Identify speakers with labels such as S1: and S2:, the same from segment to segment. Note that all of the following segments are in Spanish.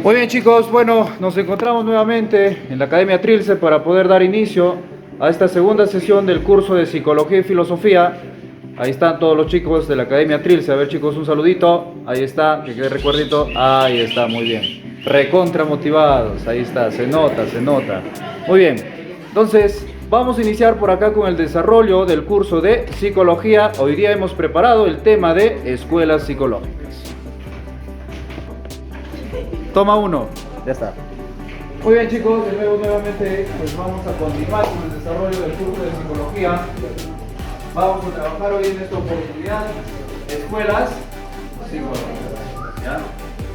S1: Muy bien, chicos, bueno, nos encontramos nuevamente en la Academia Trilce para poder dar inicio a esta segunda sesión del curso de Psicología y Filosofía. Ahí están todos los chicos de la Academia Trilce. A ver, chicos, un saludito. Ahí está, que quede recuerdito. Ahí está, muy bien. Recontra motivados, ahí está, se nota, se nota. Muy bien, entonces vamos a iniciar por acá con el desarrollo del curso de Psicología. Hoy día hemos preparado el tema de escuelas psicológicas. Toma uno. Ya está. Muy bien, chicos, de nuevo nuevamente pues vamos a continuar con el desarrollo del curso de Psicología. Vamos a trabajar hoy en esta oportunidad escuelas psicológicas, ¿ya?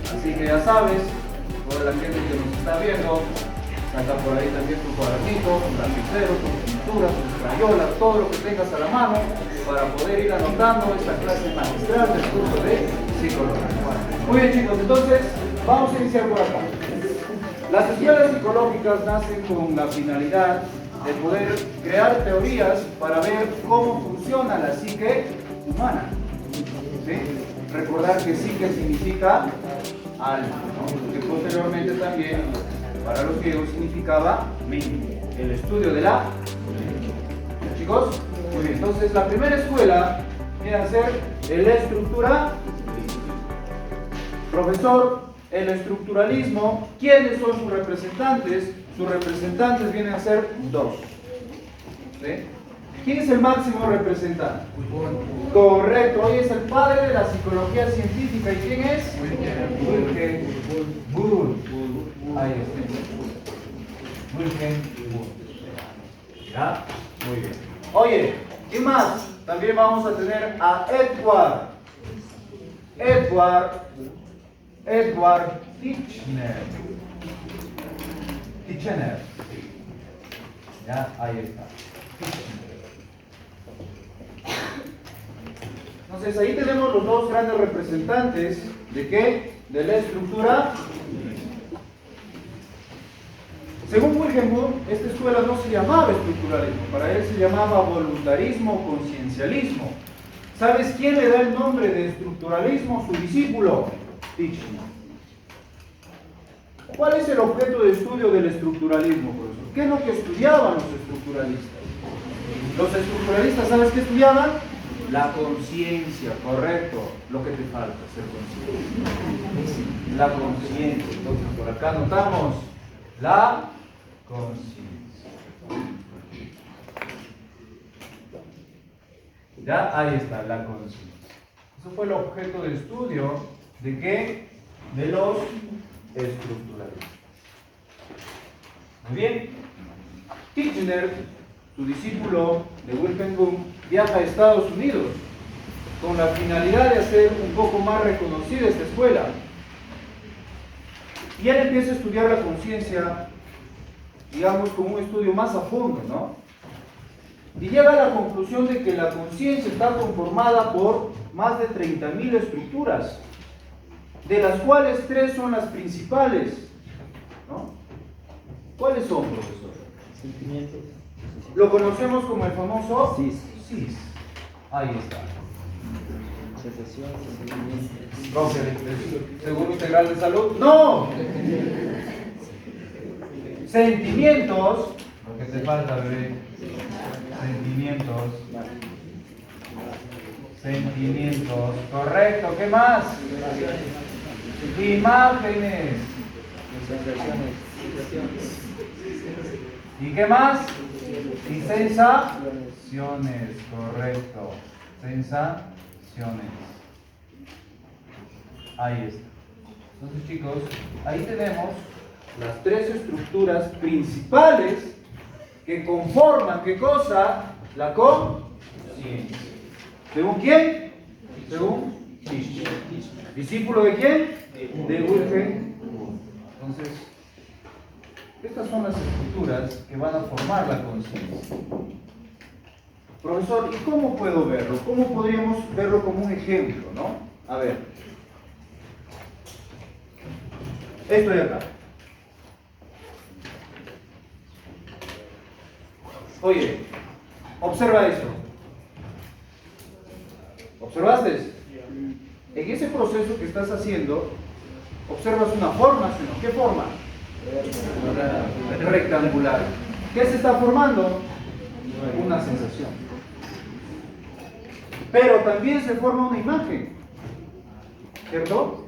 S1: Así que ya sabes, toda la gente que nos está viendo, saca por ahí también tu cuadernito, tu lapicero, tus pinturas, tus crayolas, todo lo que tengas a la mano para poder ir anotando esta clase magistral del curso de Psicología. Muy bien, chicos, entonces vamos a iniciar por acá. Las escuelas psicológicas nacen con la finalidad de poder crear teorías para ver cómo funciona la psique humana. ¿Sí? Recordar que psique significa alma, ¿no? Que posteriormente también para los griegos significaba mente, el estudio de la mente. ¿Chicos? Muy bien, entonces la primera escuela viene a ser el estructuralismo. Profesor, el estructuralismo, ¿quiénes son sus representantes? Sus representantes vienen a ser dos. ¿Sí? ¿Quién es el máximo representante? Correcto, hoy es el padre de la psicología científica. ¿Y quién es? Wilhelm Wundt. Ahí está. Wilhelm Wundt. ¿Ya? Muy bien. Oye, ¿qué más? También vamos a tener a Edward Titchener. Ya, ahí está. Entonces ahí tenemos los dos grandes representantes de ¿qué? De la estructura. Según Wilhelm Wundt, esta escuela no se llamaba estructuralismo, para él se llamaba voluntarismo o conciencialismo. ¿Sabes quién le da el nombre de estructuralismo? Su discípulo, Titchener. ¿Cuál es el objeto de estudio del estructuralismo, profesor? ¿Qué es lo que estudiaban los estructuralistas? Los estructuralistas, ¿sabes qué estudiaban? La conciencia, correcto. Lo que te falta, ser consciente. La conciencia. Entonces, por acá notamos la conciencia. Ya, ahí está, la conciencia. Eso fue el objeto de estudio de ¿qué? De los estructuralistas. Muy bien. Titchener, su discípulo de Wilhelm Wundt, viaja a Estados Unidos con la finalidad de hacer un poco más reconocida esta escuela. Y él empieza a estudiar la conciencia, digamos, con un estudio más a fondo, ¿no? Y llega a la conclusión de que la conciencia está conformada por más de 30.000 estructuras, de las cuales 3 son las principales, ¿no? ¿Cuáles son, profesor?
S2: Sentimientos.
S1: Lo conocemos como el famoso SIS. Ahí está.
S2: Sensaciones, sentimientos.
S1: Profe, ¿seguro integral de salud? ¡No! Sentimientos. Lo que te falta, bebé. Sentimientos. Correcto. ¿Qué más? Imágenes.
S2: Sensaciones.
S1: ¿Y qué más? Y sensaciones. Correcto. Sensaciones. Ahí está. Entonces, chicos, ahí tenemos las 3 estructuras principales que conforman, ¿qué cosa? La conciencia. ¿Según quién? Según Titchener. ¿Discípulo de quién? De Wilhelm Wundt. Entonces, estas son las estructuras que van a formar la conciencia. Profesor, ¿y cómo puedo verlo? ¿Cómo podríamos verlo como un ejemplo, no? A ver. Esto de acá. Oye, observa esto. ¿Observaste? En ese proceso que estás haciendo, Observas una forma, ¿no? ¿Qué forma? Rectangular. ¿Qué se está formando? Una sensación. Pero también se forma una imagen, ¿cierto?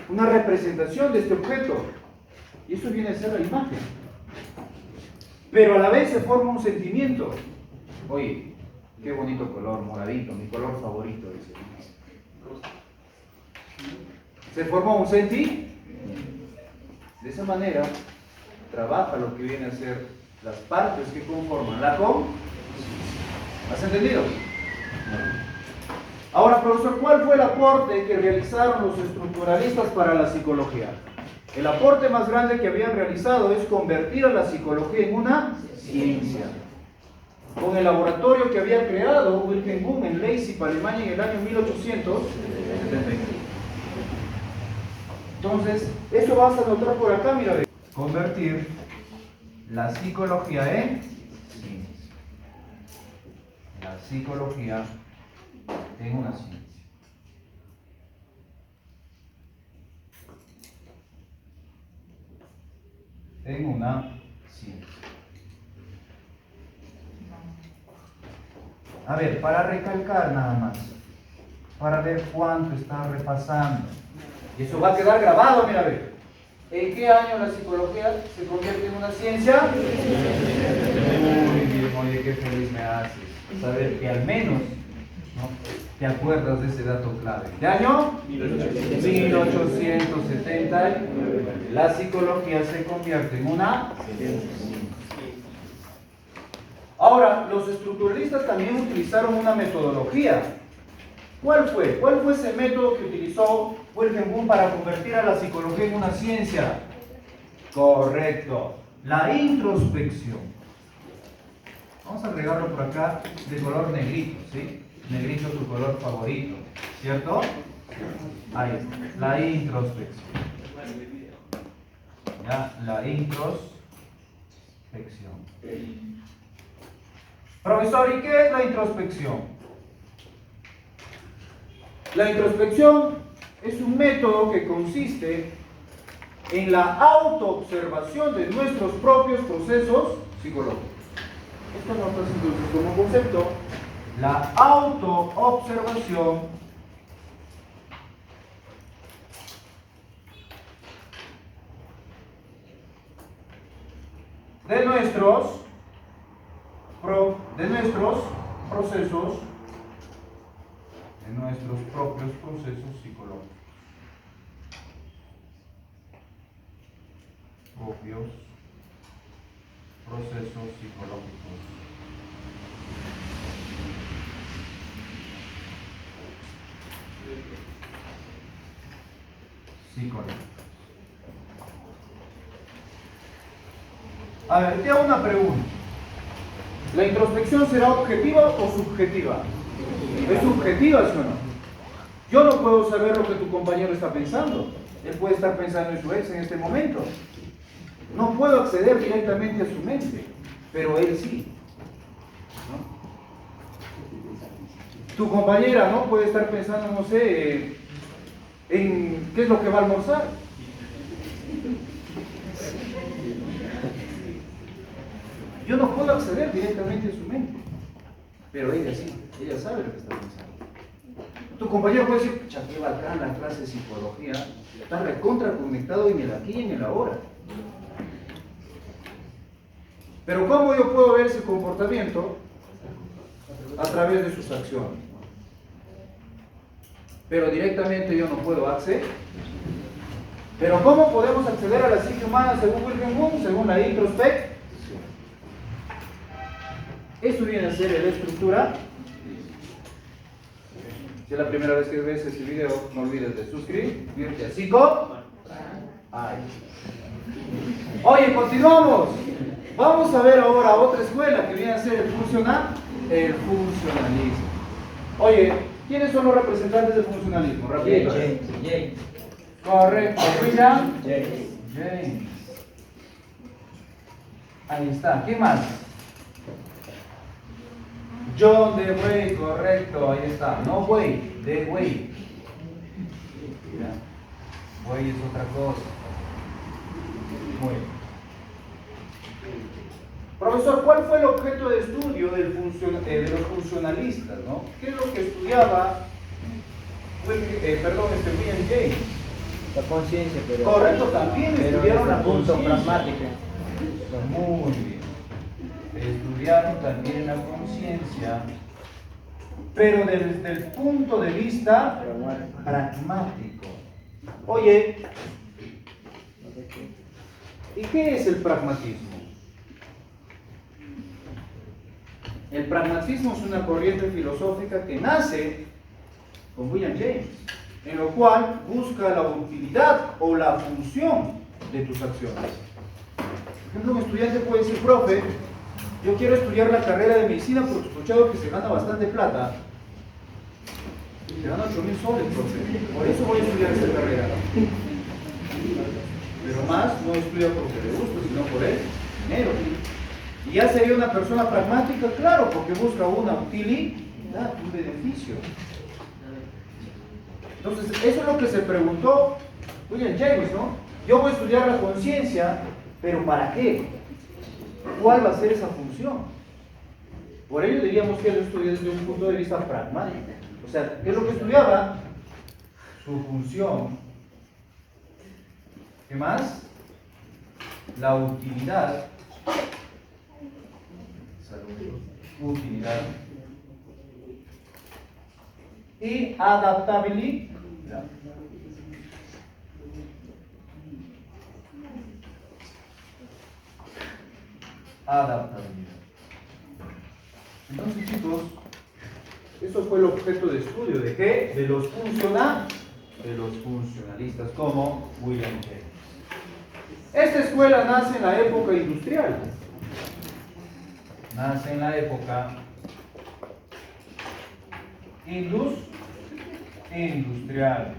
S1: Una representación de este objeto. Y eso viene a ser la imagen. Pero a la vez se forma un sentimiento. Oye, qué bonito color, moradito, mi color favorito, dice. Se forma un sentimiento. De esa manera trabaja lo que viene a ser las partes que conforman la con. ¿Has entendido? Ahora, profesor, ¿cuál fue el aporte que realizaron los estructuralistas para la psicología? El aporte más grande que habían realizado es convertir a la psicología en una ciencia. Con el laboratorio que había creado Wilhelm Wundt en Leipzig, Alemania, en el año 1871. Entonces, eso vas a notar por acá, mira. Convertir la psicología en ciencia. La psicología en una ciencia. En una ciencia. A ver, para recalcar nada más, para ver cuánto está repasando. Y eso va a quedar grabado, mira, a ver. ¿En qué año la psicología se convierte en una ciencia? Muy bien, oye, qué feliz me haces. Saber que al menos, ¿no?, te acuerdas de ese dato clave. ¿De año? 1870. La psicología se convierte en una ciencia. Ahora, los estructuralistas también utilizaron una metodología. ¿Cuál fue? ¿Cuál fue ese método que utilizó Wilhelm Wundt para convertir a la psicología en una ciencia? Correcto, la introspección. Vamos a agregarlo por acá de color negrito, ¿sí? Negrito tu color favorito, ¿cierto? Ahí está, la introspección. Ya, la introspección. Profesor, ¿y qué es la introspección? La introspección es un método que consiste en la autoobservación de nuestros propios procesos psicológicos. Esto nos pasa entonces como concepto, la autoobservación de nuestros procesos, de nuestros propios procesos psicológicos. Propios procesos psicológicos. A ver, te hago una pregunta. ¿La introspección será objetiva o subjetiva? ¿Es subjetiva, sí o no? Yo no puedo saber lo que tu compañero está pensando. Él puede estar pensando en su ex en este momento. No puedo acceder directamente a su mente, pero él sí, ¿no? Tu compañera no puede estar pensando, no sé, en qué es lo que va a almorzar. Yo no puedo acceder directamente a su mente, pero ella sí, ella sabe lo que está pensando. Tu compañero puede decir, pucha, qué bacán la clase de psicología, está recontra conectado en el aquí y en el ahora. Pero ¿cómo yo puedo ver ese comportamiento? A través de sus acciones. Pero directamente yo no puedo acceder. Pero ¿cómo podemos acceder a la psique humana según Wilhelm Wundt? Según la introspección. Eso viene a ser la estructura. Si es la primera vez que ves este video, no olvides de suscribirte a Psico. Oye, continuamos. Vamos a ver ahora otra escuela que viene a ser el funcionalismo. Oye, ¿quiénes son los representantes del funcionalismo? Rapidito.
S2: James.
S1: Correcto. William.
S2: James.
S1: Ahí está. ¿Qué más? John Dewey, correcto, ahí está. No Way, Dewey. Buey es otra cosa. Muy bien. Profesor, ¿cuál fue el objeto de estudio de los funcionalistas, ¿no? ¿Qué es lo que estudiaba William James?
S2: La conciencia, pero.
S1: Correcto, también
S2: pero
S1: estudiaron
S2: desde
S1: la
S2: el punto
S1: conciencia.
S2: pragmático.
S1: Muy bien. Estudiaron también la conciencia, pero desde el punto de vista pragmático. Oye, ¿y qué es el pragmatismo? El pragmatismo es una corriente filosófica que nace con William James, en lo cual busca la utilidad o la función de tus acciones. Por ejemplo, un estudiante puede decir, profe, yo quiero estudiar la carrera de medicina porque he escuchado que se gana bastante plata. Se gana 8.000 soles, profe. Por eso voy a estudiar esta carrera. Pero más no estudia porque le gusta, sino por el dinero. Y ya sería una persona pragmática, claro, porque busca una utilidad, un beneficio. Entonces, eso es lo que se preguntó William James, ¿no? Yo voy a estudiar la conciencia, pero ¿para qué? ¿Cuál va a ser esa función? Por ello diríamos que él estudia desde un punto de vista pragmático. O sea, ¿qué es lo que estudiaba? Su función. ¿Qué más? La utilidad. Utilidad. Y adaptabilidad. Adaptabilidad. Entonces, chicos, eso fue el objeto de estudio. ¿De qué? De los funcionalistas, como William James. Esta escuela nace en la época industrial. Nace en la época industrial.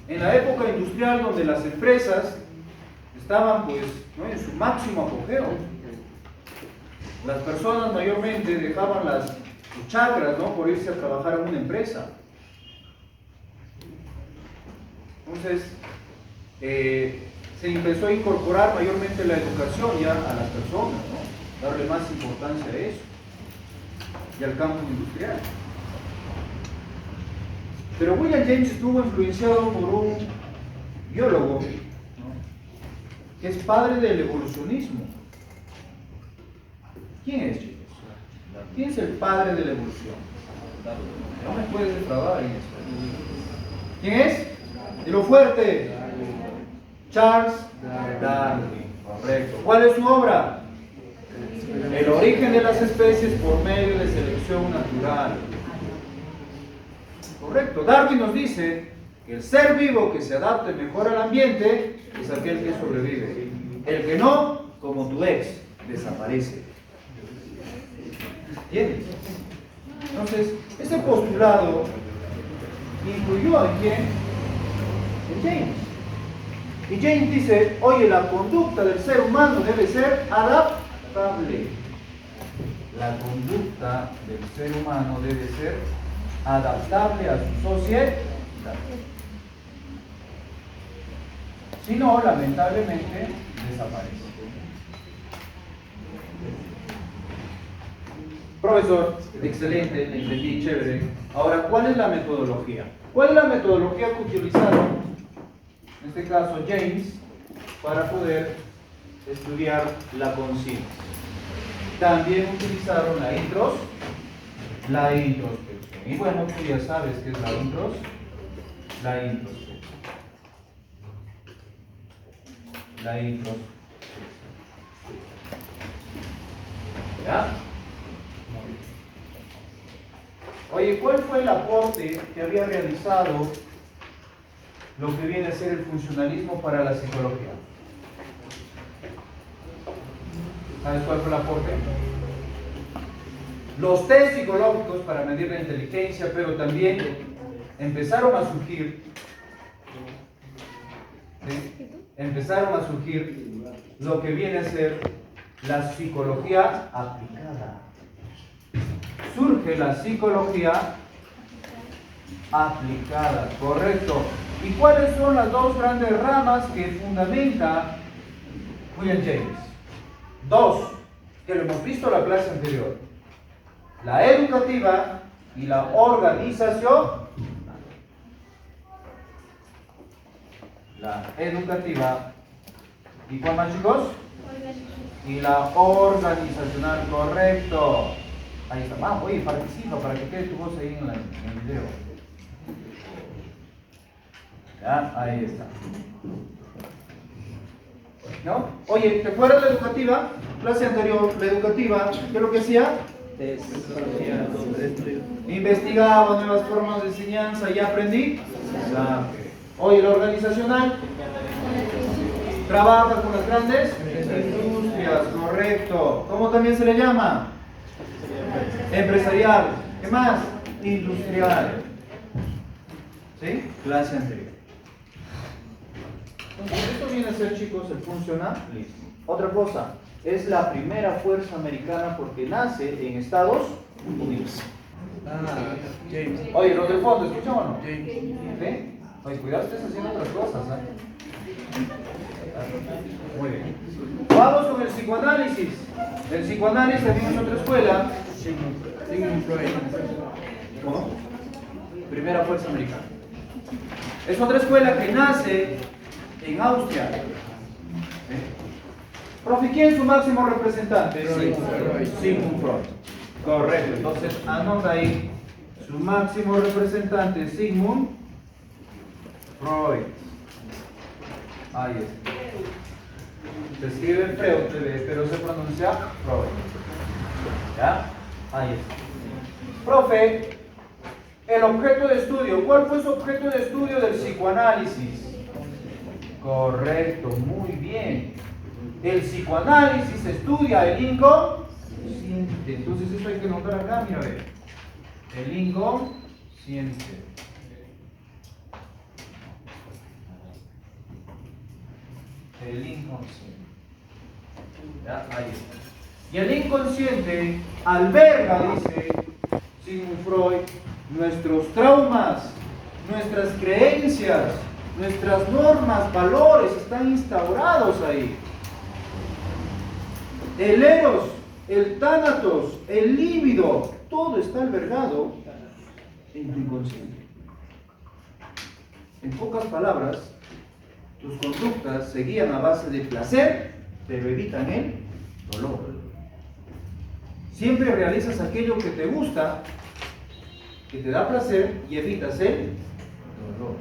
S1: En la época industrial donde las empresas estaban pues, ¿no?, en su máximo apogeo. Las personas mayormente dejaban sus chakras, ¿no?, por irse a trabajar a una empresa. Entonces, se empezó a incorporar mayormente la educación ya a las personas, ¿no?, darle más importancia a eso y al campo industrial. Pero William James estuvo influenciado por un biólogo, ¿no?, que es padre del evolucionismo. ¿Quién es, chicos? ¿Quién es el padre de la evolución? No me puedes defraudar en eso. ¿Quién es? Dilo fuerte. Charles Darwin. Correcto. ¿Cuál es su obra? El origen de las especies por medio de selección natural. Correcto. Darwin nos dice que el ser vivo que se adapte mejor al ambiente es aquel que sobrevive. El que no, como tu ex, desaparece. ¿Entiendes? Entonces, ese postulado incluyó en quién? En James. Y James dice, oye, la conducta del ser humano debe ser adaptable. La conducta del ser humano debe ser adaptable a su sociedad. Si no, lamentablemente, desaparece. Profesor, excelente, entendí, chévere. Ahora, ¿cuál es la metodología? ¿Cuál es la metodología que utilizaron, en este caso James, para poder estudiar la conciencia? También utilizaron la introspección. Y bueno, tú ya sabes qué es la introspección. La introspección. ¿Ya? Oye, ¿cuál fue el aporte que había realizado lo que viene a ser el funcionalismo para la psicología? ¿Sabes cuál fue el aporte? Los test psicológicos para medir la inteligencia, pero también empezaron a surgir lo que viene a ser la psicología aplicada. surge la psicología aplicada, correcto. ¿Y cuáles son las dos grandes ramas que fundamenta William James? Dos, que lo hemos visto en la clase anterior: la educativa y la organización. La educativa. ¿Y cuál más, chicos? Y la organizacional, correcto. Ahí está. Ah, oye, participa para que quede tu voz ahí en el video. Ya, ahí está. ¿No? Oye, ¿te acuerdas de la educativa? Clase anterior, la educativa, ¿qué es lo que hacía? Investigaba nuevas formas de enseñanza y aprendí. Oye, la organizacional trabaja con las grandes industrias, correcto. ¿Cómo también se le llama? Empresarial. ¿Qué más? Industrial. ¿Sí? Clase anterior. Entonces, esto viene a ser, chicos, el funcionalismo. Otra cosa, es la primera fuerza americana porque nace en Estados Unidos.
S2: James.
S1: Oye, los del fondo, ¿escuchan o no?
S2: James.
S1: ¿Sí? Oye, cuidado, estés haciendo otras cosas, Muy bien. Vamos con el psicoanálisis. El psicoanálisis también es otra escuela.
S2: Sigmund Freud.
S1: ¿Cómo? Primera fuerza americana. Es otra escuela que nace en Austria. Profe, ¿quién es su máximo representante? Sigmund Freud. Correcto. Entonces, anota ahí. Su máximo representante es Sigmund Freud. Ahí está. Se escribe Freud, pero se pronuncia Freud. ¿Ya? Ahí está. Profe, el objeto de estudio. ¿Cuál fue su objeto de estudio del psicoanálisis? Correcto, muy bien. El psicoanálisis estudia el inconsciente. Entonces esto hay que notar acá, mira, ve. El inconsciente. El inconsciente. Ya, ahí está. Y el inconsciente alberga, dice Sigmund Freud, nuestros traumas, nuestras creencias, nuestras normas, valores están instaurados ahí. El eros, el tánatos, el líbido, todo está albergado en tu inconsciente. En pocas palabras, tus conductas se guían a base de placer, pero evitan el dolor. Siempre realizas aquello que te gusta, que te da placer, y evitas el dolor.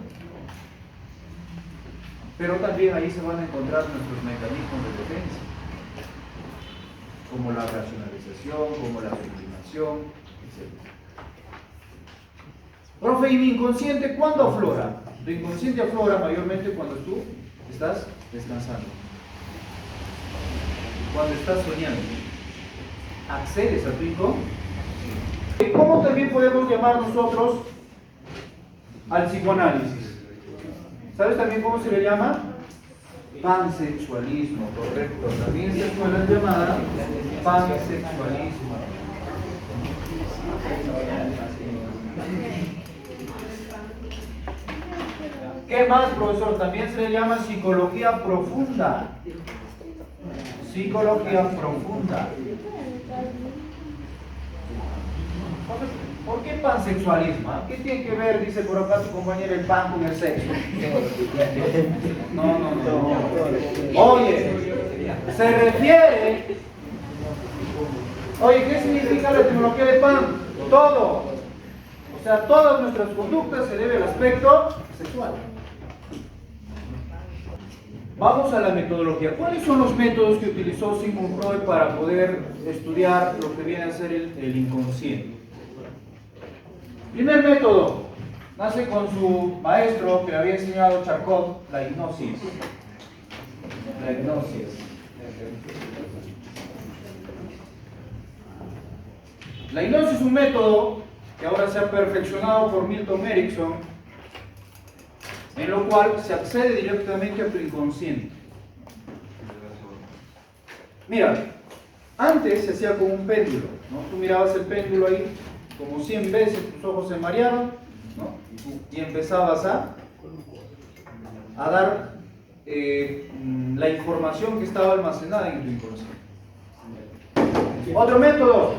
S1: Pero también ahí se van a encontrar nuestros mecanismos de defensa, como la racionalización, como la sublimación, etc. Profe, ¿y mi inconsciente cuándo aflora? Tu inconsciente aflora mayormente cuando tú estás descansando, cuando estás soñando. Accedes a tu inconsciente. ¿Cómo también podemos llamar nosotros al psicoanálisis? ¿Sabes también cómo se le llama? Pansexualismo, correcto. También esta escuela es llamada pansexualismo. ¿Qué más, profesor? También se le llama psicología profunda. Psicología profunda. ¿Por qué pansexualismo? ¿Qué tiene que ver, dice por acá tu compañero, el pan con el sexo? No. Oye, se refiere. Oye, ¿qué significa la etimología de pan? Todo. O sea, todas nuestras conductas se deben al aspecto sexual. Vamos a la metodología. ¿Cuáles son los métodos que utilizó Sigmund Freud para poder estudiar lo que viene a ser el inconsciente? Primer método, nace con su maestro que le había enseñado Charcot, la hipnosis. La hipnosis. La hipnosis es un método que ahora se ha perfeccionado por Milton Erickson, en lo cual se accede directamente a tu inconsciente. Mira, Antes se hacía con un péndulo, ¿no? Tú mirabas el péndulo ahí, como 100 veces tus ojos se marearon, ¿no? Y empezabas a dar la información que estaba almacenada en tu inconsciente. Otro método,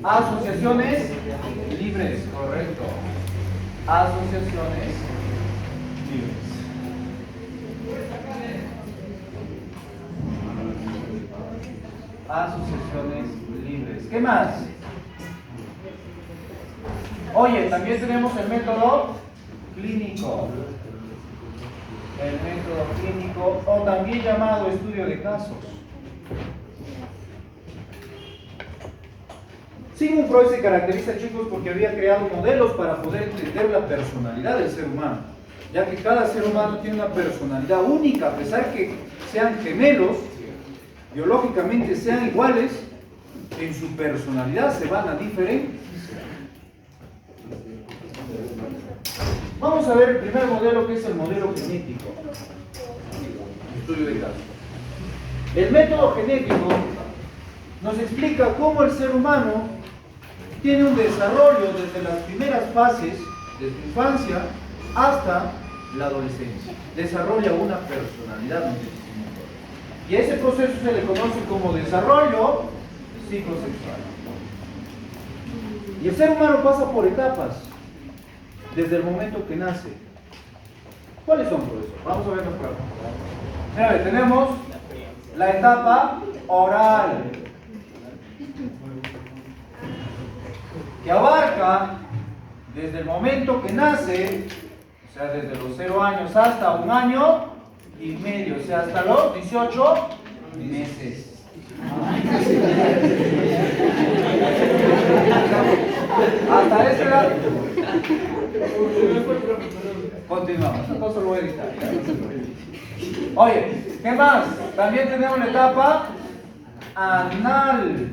S1: asociaciones libres, correcto. Asociaciones libres. Asociaciones libres. ¿Qué más? Oye, también tenemos el método clínico. El método clínico, o también llamado estudio de casos. Sigmund Freud se caracteriza, chicos, porque había creado modelos para poder entender la personalidad del ser humano, ya que cada ser humano tiene una personalidad única, a pesar que sean gemelos, biológicamente sean iguales, en su personalidad se van a diferenciar. Vamos a ver el primer modelo, que es el modelo genético. Estudio de casos. El método genético nos explica cómo el ser humano tiene un desarrollo desde las primeras fases de su infancia hasta la adolescencia. Desarrolla una personalidad. Y ese proceso se le conoce como desarrollo psicosexual. Y el ser humano pasa por etapas desde el momento que nace. ¿Cuáles son, profesor? Vamos a verlos por acá. Mira, tenemos la etapa oral, que abarca desde el momento que nace, o sea, desde los 0 años hasta 1 año y medio, o sea, hasta los 18 meses. Hasta esa edad. Continuamos, entonces lo voy a editar. Oye, ¿qué más? También tenemos la etapa anal.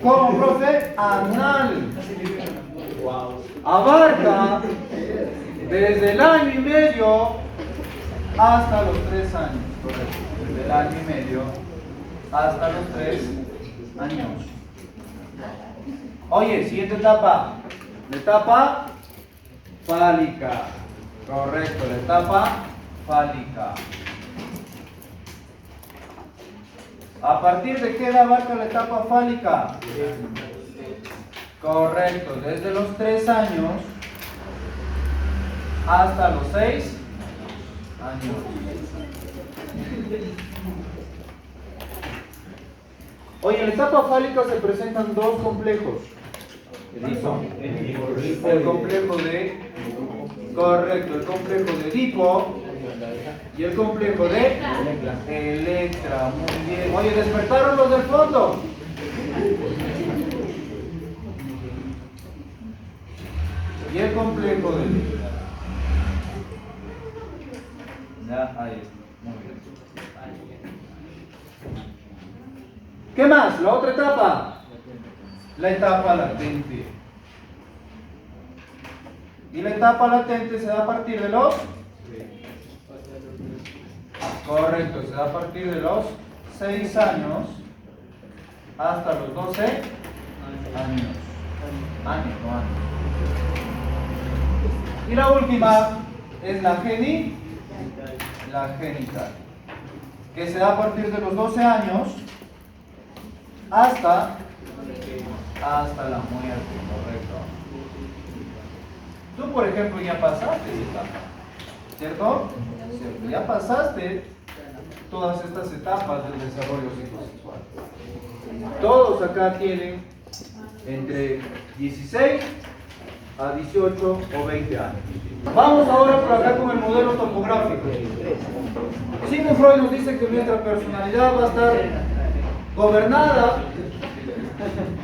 S1: ¿Cómo, profe? Anal. Abarca desde el año y medio hasta los 3 años. Correcto. Desde el año y medio hasta los 3 años. Oye, siguiente etapa. La etapa fálica. Correcto, la etapa fálica. ¿A partir de qué edad abarca la etapa fálica? Correcto, desde los 3 años hasta los 6 años. Oye, en la etapa fálica se presentan 2 complejos. El complejo de... Correcto, el complejo de Edipo y el complejo de Electra. Muy bien. Oye, ¿despertaron los del fondo? Y el complejo de Electra. Ya, ahí está. Muy bien. ¿Qué más? La otra etapa. La etapa latente. Y la etapa latente se da a partir de los... Correcto, se da a partir de los 6 años hasta los 12 años. Años, no años. Y la última es la genital, que se da a partir de los 12 años hasta la muerte, correcto. Tú, por ejemplo, ya pasaste esa etapa, ¿cierto? Ya pasaste todas estas etapas del desarrollo psicosexual. Todos acá tienen entre 16 a 18 o 20 años. Vamos ahora por acá con el modelo topográfico. Sigmund Freud nos dice que nuestra personalidad va a estar gobernada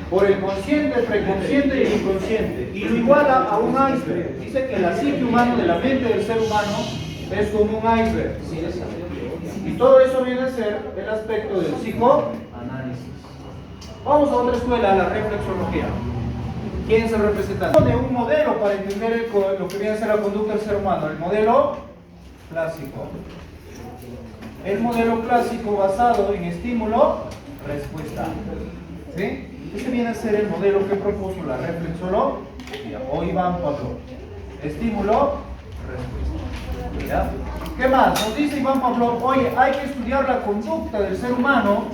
S1: por el consciente, el preconsciente y el inconsciente, y lo iguala a un iceberg. Dice que la psique humana, de la mente del ser humano, es como un iceberg. Y todo eso viene a ser el aspecto del psicoanálisis. Vamos a otra escuela, la reflexología. ¿Quién es el representante? De un modelo para entender lo que viene a ser la conducta del ser humano, el modelo clásico. El modelo clásico basado en estímulo respuesta. ¿Sí? Este viene a ser el modelo que propuso la reflexología. O Iván Pavlov. Estímulo, respuesta. ¿Ya? ¿Qué más? Nos dice Iván Pavlov, oye, hay que estudiar la conducta del ser humano,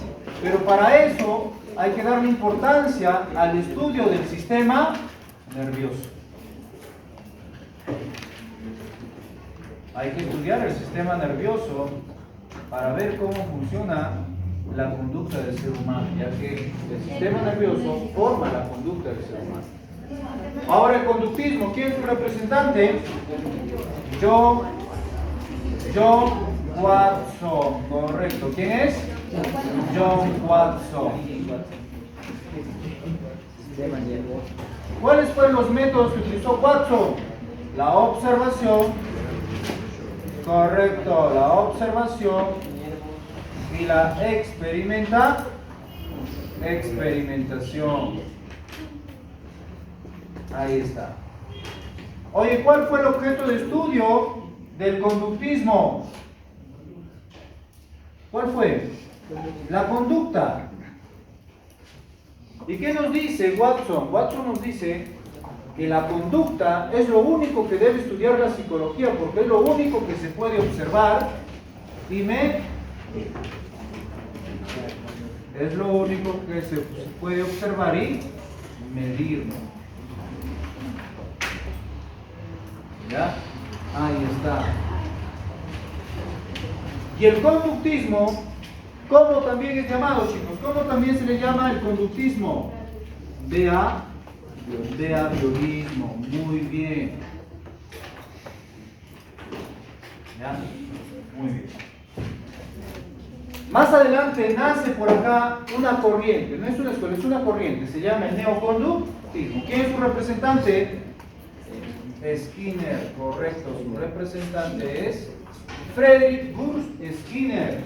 S1: pero para eso hay que darle importancia al estudio del sistema nervioso. Hay que estudiar el sistema nervioso para ver cómo funciona la conducta del ser humano, ya que el sistema nervioso forma la conducta del ser humano. Ahora el conductismo, ¿quién es su representante? John Watson, correcto. ¿Quién es? John Watson. ¿Cuáles fueron los métodos que utilizó Watson? La observación, correcto, la observación y la experimentación. Ahí está. Oye, ¿cuál fue el objeto de estudio del conductismo? ¿Cuál fue? La conducta. ¿Y qué nos dice Watson? Watson nos dice que la conducta es lo único que debe estudiar la psicología, porque es lo único que se puede observar y medir. Es lo único que se puede observar y medir. ¿Ya? Ahí está. Y el conductismo, ¿cómo también es llamado, chicos? ¿Cómo también se le llama el conductismo? Behaviorismo. Muy bien. ¿Ya? Muy bien. Más adelante nace por acá una corriente. No es una escuela, es una corriente. Se llama el neoconductismo. ¿Quién es su representante? Skinner, correcto. Su representante es Friedrich Skinner.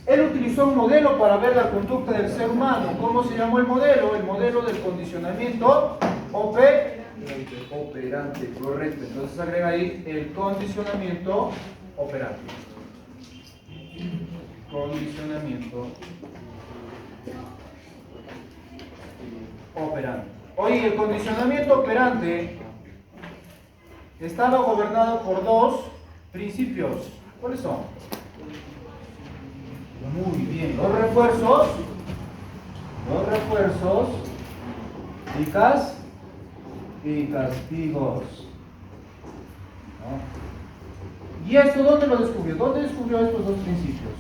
S1: Él utilizó un modelo para ver la conducta del ser humano. ¿Cómo se llamó el modelo? El modelo del condicionamiento operante, correcto. Entonces agrega ahí el condicionamiento operante. Condicionamiento operante. Oye, el condicionamiento operante estaba gobernado por dos principios. ¿Cuáles son? Muy bien, los refuerzos y castigos. ¿No? ¿Y esto dónde lo descubrió? ¿Dónde descubrió estos dos principios?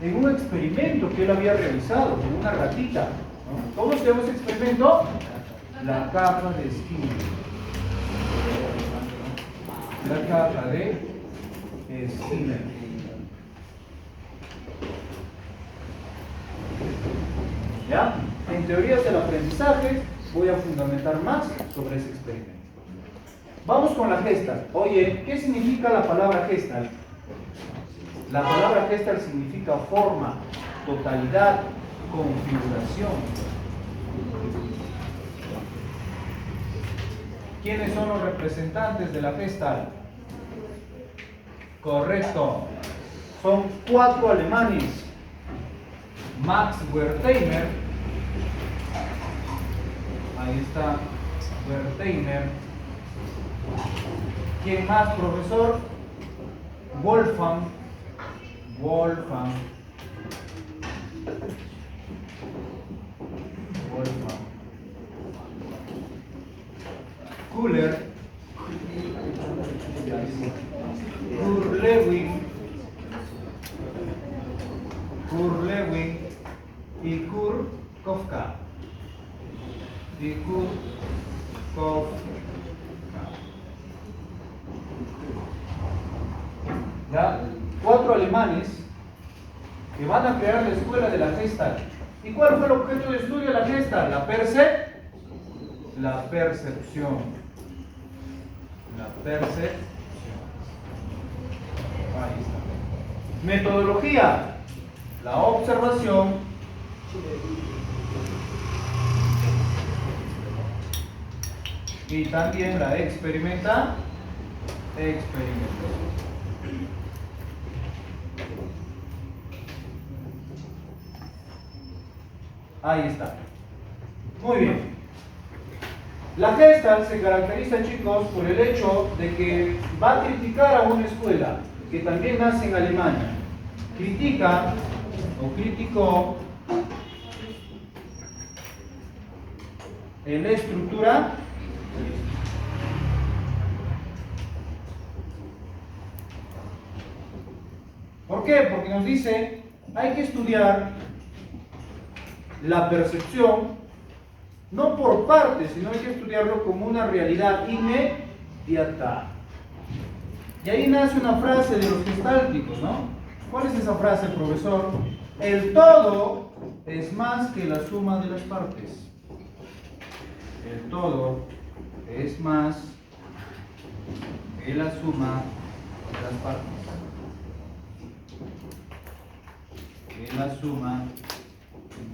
S1: En un experimento que él había realizado con una ratita. ¿No? ¿Cómo se llama ese experimento? La capa de Skinner. La capa de Skinner. ¿Ya? En teorías del aprendizaje voy a fundamentar más sobre ese experimento. Vamos con la Gestalt. Oye, ¿qué significa la palabra Gestalt? La palabra Gestalt significa forma, totalidad, configuración. ¿Quiénes son los representantes de la Gestalt? Correcto. Son 4 alemanes. Max Wertheimer, ahí está Wertheimer. ¿Quién más, profesor? Wolfgang Kuller, Kurt Lewin y Kurt Kafka. ¿Ya? 4 alemanes que van a crear la escuela de la Gestalt. ¿Y cuál fue el objeto de estudio de la Gestalt? La percepción. Ahí está. Metodología. La observación, y también la experimentación. Ahí está. Muy bien. La Gestalt se caracteriza, chicos, por el hecho de que va a criticar a una escuela que también nace en Alemania. Critica o criticó en la estructura ¿por qué? Porque nos dice, hay que estudiar la percepción no por partes, sino hay que estudiarlo como una realidad inmediata. Y ahí nace una frase de los gestálticos, ¿no? ¿Cuál es esa frase, profesor? El todo es más que la suma de las partes. El todo es más que la suma de las partes. Que la suma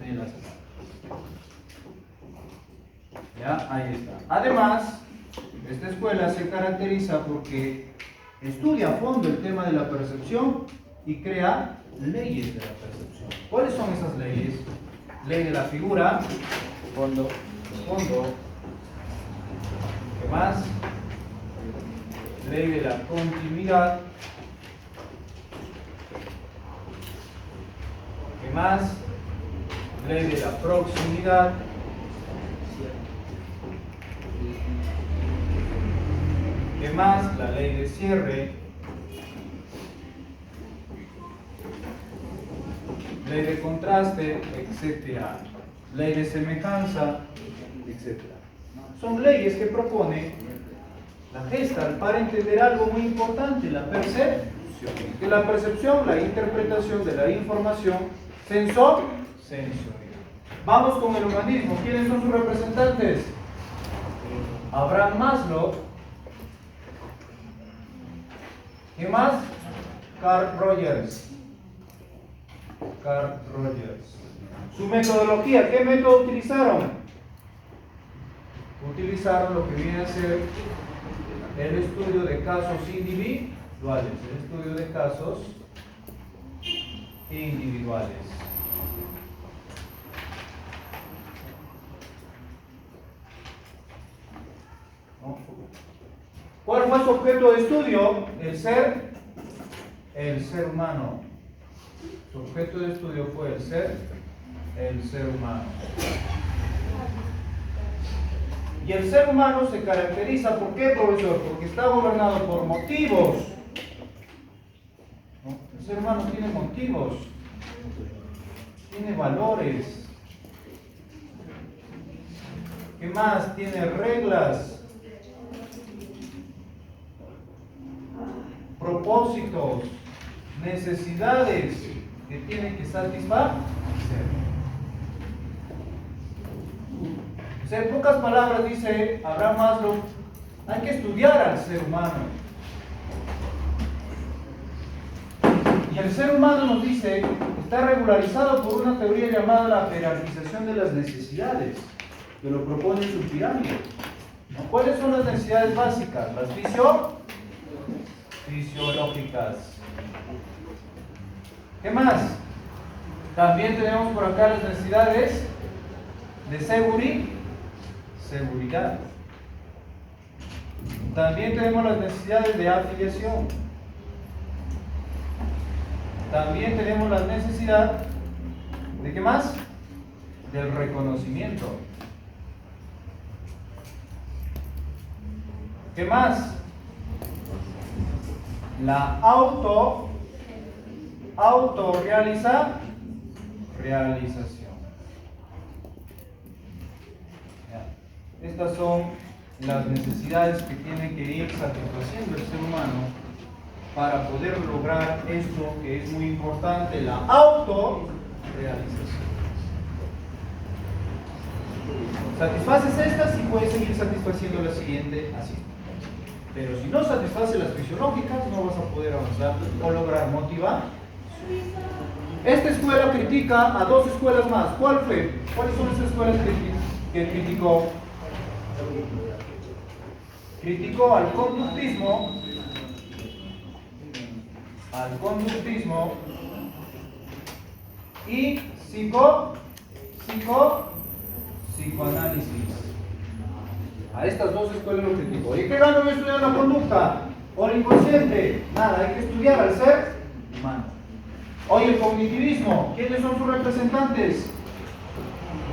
S1: de las partes. Ya, ahí está. Además, esta escuela se caracteriza porque estudia a fondo el tema de la percepción y crea leyes de la percepción. ¿Cuáles son esas leyes? Ley de la figura, fondo. ¿Qué más? Ley de la continuidad. ¿Qué más? Ley de la proximidad. ¿Qué más? La ley de cierre. Ley de contraste, etc. Ley de semejanza, etc. Son leyes que propone la Gestalt para entender algo muy importante, la percepción. Que la percepción, la interpretación de la información sensorial. Vamos con el humanismo. ¿Quiénes son sus representantes? Abraham Maslow. ¿Qué más? Carl Rogers. Su metodología, ¿qué método utilizaron? Utilizaron lo que viene a ser el estudio de casos individuales. ¿Cuál fue su objeto de estudio? El ser humano. Su objeto de estudio fue el ser humano. Y el ser humano se caracteriza, ¿por qué, profesor? Porque está gobernado por motivos. ¿No? El ser humano tiene motivos, tiene valores. ¿Qué más? Tiene reglas, propósitos, necesidades que tienen que satisfacer. En pocas palabras dice Abraham Maslow, hay que estudiar al ser humano. Y el ser humano nos dice, está regularizado por una teoría llamada la jerarquización de las necesidades, que lo propone en su pirámide. ¿No? ¿Cuáles son las necesidades básicas? Las fisiológicas. ¿Qué más? También tenemos por acá las necesidades de seguridad. También tenemos las necesidades de afiliación. También tenemos la necesidad de ¿qué más? Del reconocimiento. ¿Qué más? La realización. Estas son las necesidades que tiene que ir satisfaciendo el ser humano para poder lograr esto que es muy importante, la autorrealización. Satisfaces estas y puedes seguir satisfaciendo la siguiente así. Pero si no satisface las fisiológicas, no vas a poder avanzar o lograr motivar. Esta escuela critica a dos escuelas más. ¿Cuáles son esas escuelas que criticó? Criticó al conductismo y psicoanálisis. A estas dos escuelas el objetivo. ¿Y qué gano yo estudiando la conducta? ¿O el inconsciente? Nada, hay que estudiar al ser humano. Hoy el cognitivismo, ¿quiénes son sus representantes?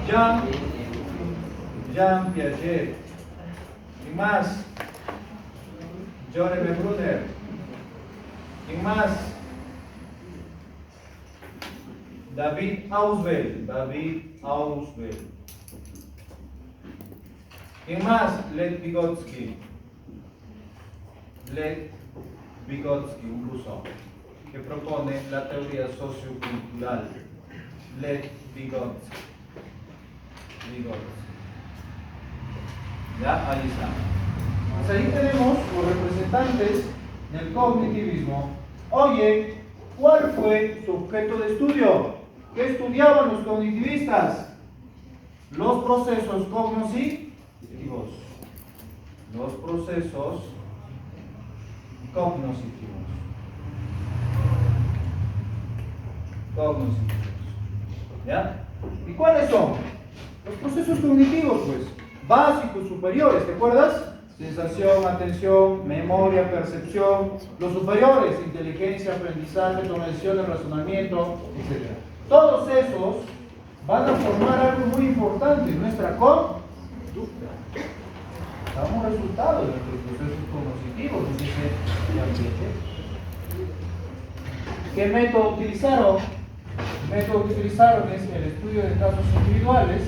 S1: Jean Piaget. ¿Quién más? John M. Brunner. ¿Quién más? David Ausubel. ¿Quién más? Lev Vygotsky, un ruso, que propone la teoría sociocultural. Lev Vygotsky. Ya, ahí está. Pues ahí tenemos los representantes del cognitivismo. Oye, ¿cuál fue su objeto de estudio? ¿Qué estudiaban los cognitivistas? Los procesos cognitivos. Los procesos cognitivos. ¿Ya? ¿Y cuáles son? Los procesos cognitivos, pues, básicos, superiores, ¿te acuerdas? Sensación, atención, memoria, percepción. Los superiores, inteligencia, aprendizaje, toma de decisiones, razonamiento, etc. Todos esos van a formar algo muy importante, nuestra conducta. Damos resultados de nuestros procesos cognitivos, nos dice Jean Piaget. ¿Qué método utilizaron? El método que utilizaron es el estudio de casos individuales.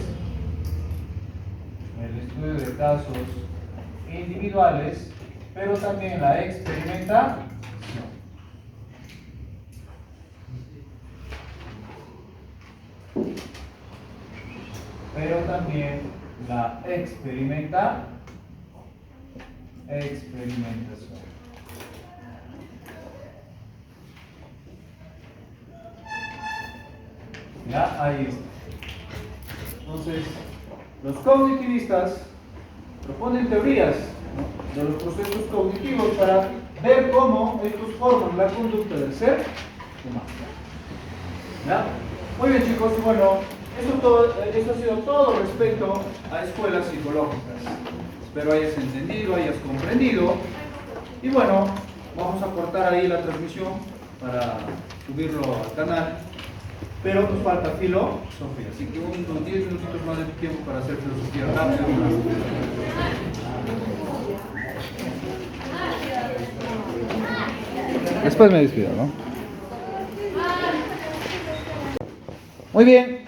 S1: Pero también la experimentación. Ya, ahí está. Entonces, los cognitivistas proponen teorías, ¿no?, de los procesos cognitivos para ver cómo estos forman la conducta del ser humano. ¿Ya? Muy bien, chicos, y bueno, esto ha sido todo respecto a escuelas psicológicas. Espero hayas entendido, hayas comprendido. Y bueno, vamos a cortar ahí la transmisión para subirlo al canal. Pero nos falta filosofía, así que unos 10 minutitos más de tiempo para hacer filosofía rápido. Después me despido, ¿no? Muy bien,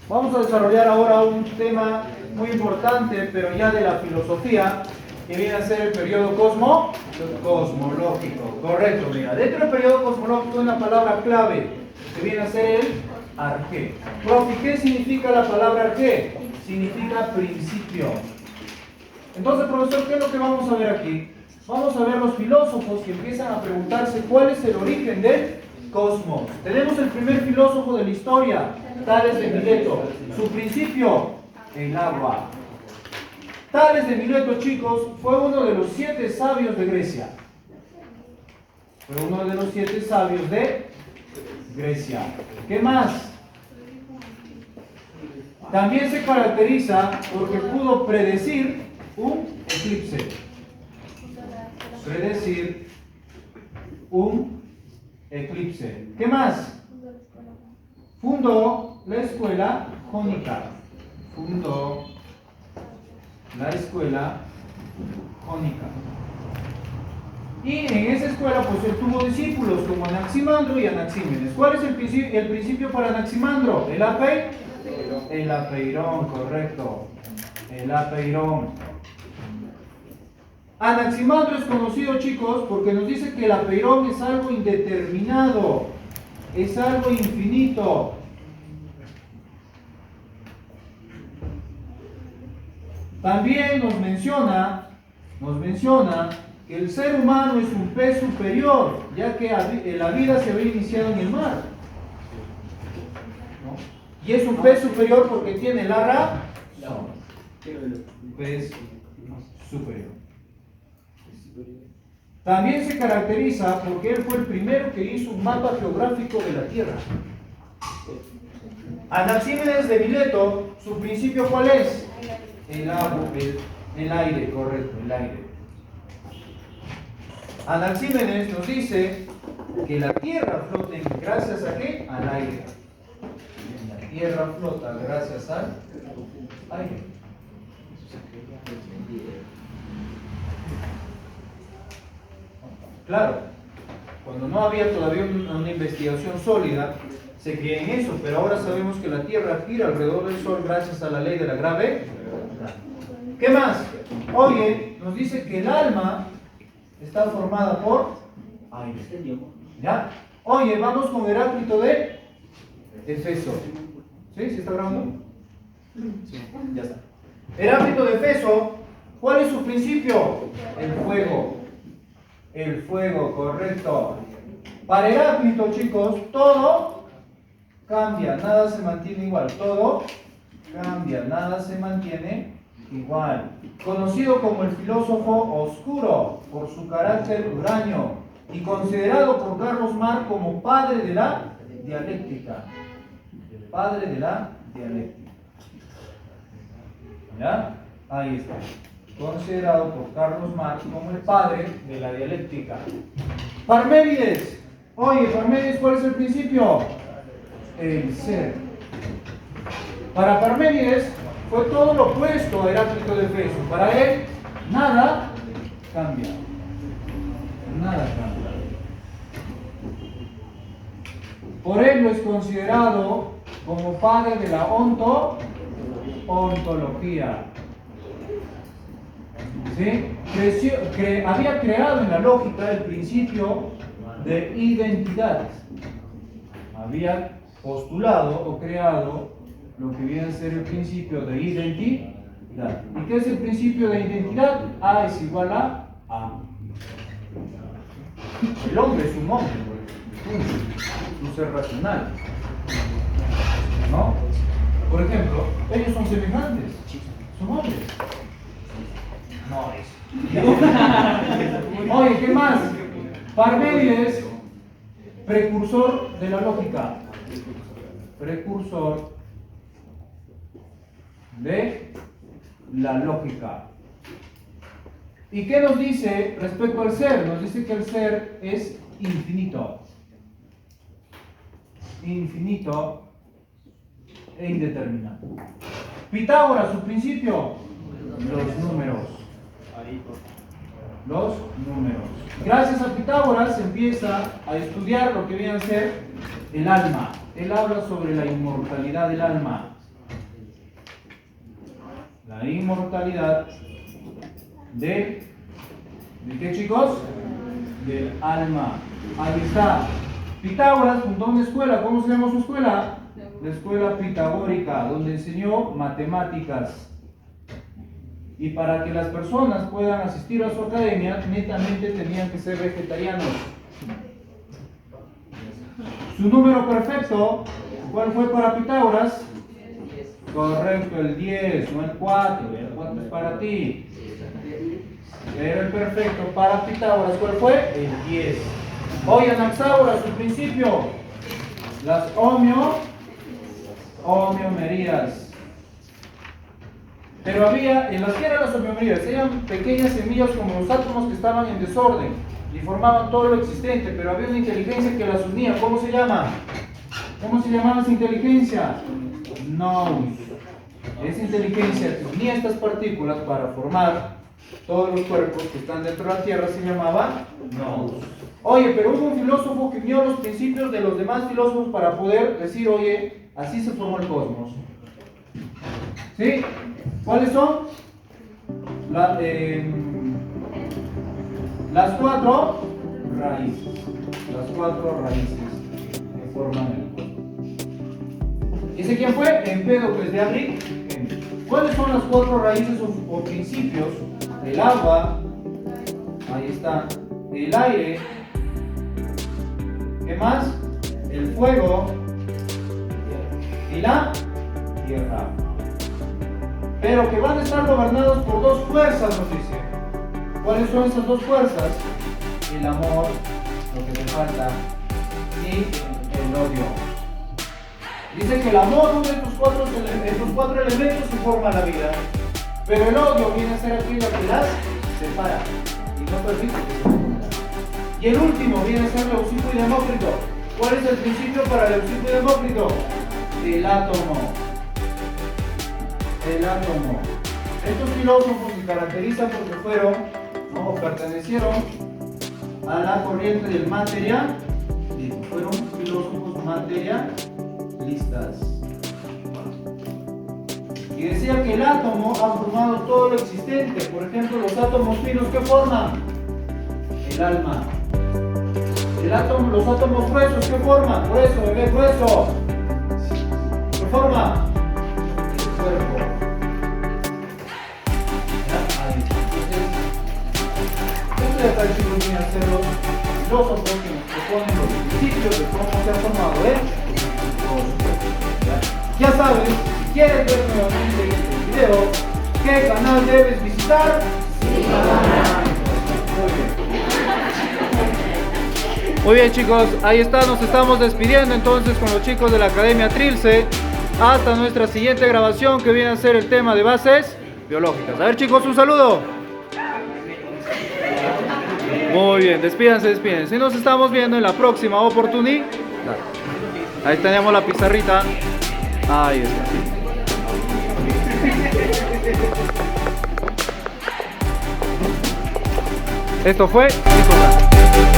S1: vamos a desarrollar ahora un tema muy importante, pero ya de la filosofía, que viene a ser el periodo cosmológico. Correcto, mira, dentro del periodo cosmológico hay una palabra clave, que viene a ser el arqué. Profe, ¿qué significa la palabra arqué? Significa principio. Entonces, profesor, ¿qué es lo que vamos a ver aquí? Vamos a ver los filósofos que empiezan a preguntarse cuál es el origen del cosmos. Tenemos el primer filósofo de la historia, Tales de Mileto. Su principio, el agua. Tales de Mileto, chicos, fue uno de los 7 sabios de Grecia. ¿Qué más? También se caracteriza porque pudo predecir un eclipse. ¿Qué más? Fundó la escuela jónica. Y en esa escuela pues él tuvo discípulos como Anaximandro y Anaxímenes. ¿Cuál es el principio para Anaximandro? El apeirón, correcto. El apeirón. Anaximandro es conocido, chicos, porque nos dice que el apeirón es algo indeterminado, es algo infinito. También nos menciona que el ser humano es un pez superior, ya que la vida se ve iniciada en el mar. ¿No? Y es un pez superior porque tiene la razón. Pez superior. También se caracteriza porque él fue el primero que hizo un mapa geográfico de la Tierra. Anaxímenes de Mileto, ¿su principio cuál es? El agua, el aire, correcto, el aire. Anaxímenes nos dice que la tierra flota gracias a ¿qué? Al aire. La tierra flota gracias al aire. Claro, cuando no había todavía una investigación sólida, se creía en eso, pero ahora sabemos que la Tierra gira alrededor del Sol gracias a la ley de la gravedad. ¿Qué más? Oye, nos dice que el alma está formada por aire. ¿Ya? Oye, vamos con Heráclito de Éfeso. ¿Sí? ¿Sí está grabando? Sí. Ya está. Heráclito de Éfeso, ¿cuál es su principio? El fuego. El fuego, correcto. Para Heráclito, chicos, todo cambia, nada se mantiene igual. Todo cambia, nada se mantiene igual. Conocido como el filósofo oscuro por su carácter huraño y considerado por Carlos Marx como padre de la dialéctica. El padre de la dialéctica. ¿Ya? Ahí está. Considerado por Carlos Marx como el padre de la dialéctica. Parménides. Oye, Parménides, ¿cuál es el principio? El ser. Para Parménides fue todo lo opuesto a Heráclito de Éfeso. Para él, nada cambia. Nada cambia. Por él lo es considerado como padre de la ontología. ¿Sí? Había creado en la lógica el principio de identidad. Había postulado o creado lo que viene a ser el principio de identidad. ¿Y qué es el principio de identidad? A es igual a A. El hombre es un hombre, un ser racional. ¿No? Por ejemplo, ellos son semejantes, son hombres. No es. Oye, ¿qué más? Parménides, precursor de la lógica. Precursor de la lógica. ¿Y qué nos dice respecto al ser? Nos dice que el ser es infinito. Infinito e indeterminado. Pitágoras, su principio, los números. Los números. Gracias a Pitágoras se empieza a estudiar lo que viene a ser el alma. Él habla sobre la inmortalidad del alma. La inmortalidad ¿de qué, chicos? Del alma. Ahí está. Pitágoras fundó una escuela. ¿Cómo se llama su escuela? La escuela pitagórica, donde enseñó matemáticas. Y para que las personas puedan asistir a su academia, netamente tenían que ser vegetarianos. Su número perfecto, ¿cuál fue para Pitágoras? Correcto, el 10, no el 4. El 4 es para ti. Pero el perfecto para Pitágoras, ¿cuál fue? El 10. Hoy Anaxágoras, su principio, las homiomerías. Pero había, en las que eran las homiomerías, eran pequeñas semillas como los átomos que estaban en desorden y formaban todo lo existente, pero había una inteligencia que las unía. ¿Cómo se llama? ¿Cómo se llamaba esa inteligencia? Nous. Esa inteligencia que unía estas partículas para formar todos los cuerpos que están dentro de la Tierra se llamaba Nous. Oye, pero hubo un filósofo que unió los principios de los demás filósofos para poder decir, oye, así se formó el cosmos. ¿Sí? ¿Cuáles son? Las cuatro raíces. Las cuatro raíces que forman el cosmos. ¿Ese quién fue? Empédocles de Agrigento. ¿Cuáles son las cuatro raíces o principios? El agua, ahí está, el aire, ¿qué más? El fuego y la tierra. Pero que van a estar gobernados por dos fuerzas, nos dice. ¿Cuáles son esas dos fuerzas? El amor, lo que te falta, y el odio. Dice que el amor une estos cuatro elementos y forma la vida. Pero el odio viene a ser aquello que las separa y no permite que se unan. Y el último viene a ser Leucipo y Demócrito. ¿Cuál es el principio para Leucipo y Demócrito? El átomo. El átomo. Estos filósofos se caracterizan porque fueron, o pertenecieron a la corriente del materialismo. Fueron filósofos materialistas. Y decía que el átomo ha formado todo lo existente. Por ejemplo, los átomos finos, ¿qué forman? El alma. Los átomos gruesos, ¿qué forman? Grueso, bebé, grueso. ¿Qué forma? El cuerpo. ¿Ya? Ahí. Entonces, acá el chico viene a ser los filósofos que nos proponen los principios de cómo se ha formado Ya sabes, si quieres ver nuevamente este video, ¿qué canal debes visitar? Muy bien. Muy bien, chicos, ahí está, nos estamos despidiendo entonces con los chicos de la Academia Trilce hasta nuestra siguiente grabación, que viene a ser el tema de bases biológicas. A ver, chicos, un saludo. Muy bien, despídanse. Y nos estamos viendo en la próxima oportunidad. Ahí tenemos la pizarrita. Ahí está. Esto fue Psicogracia.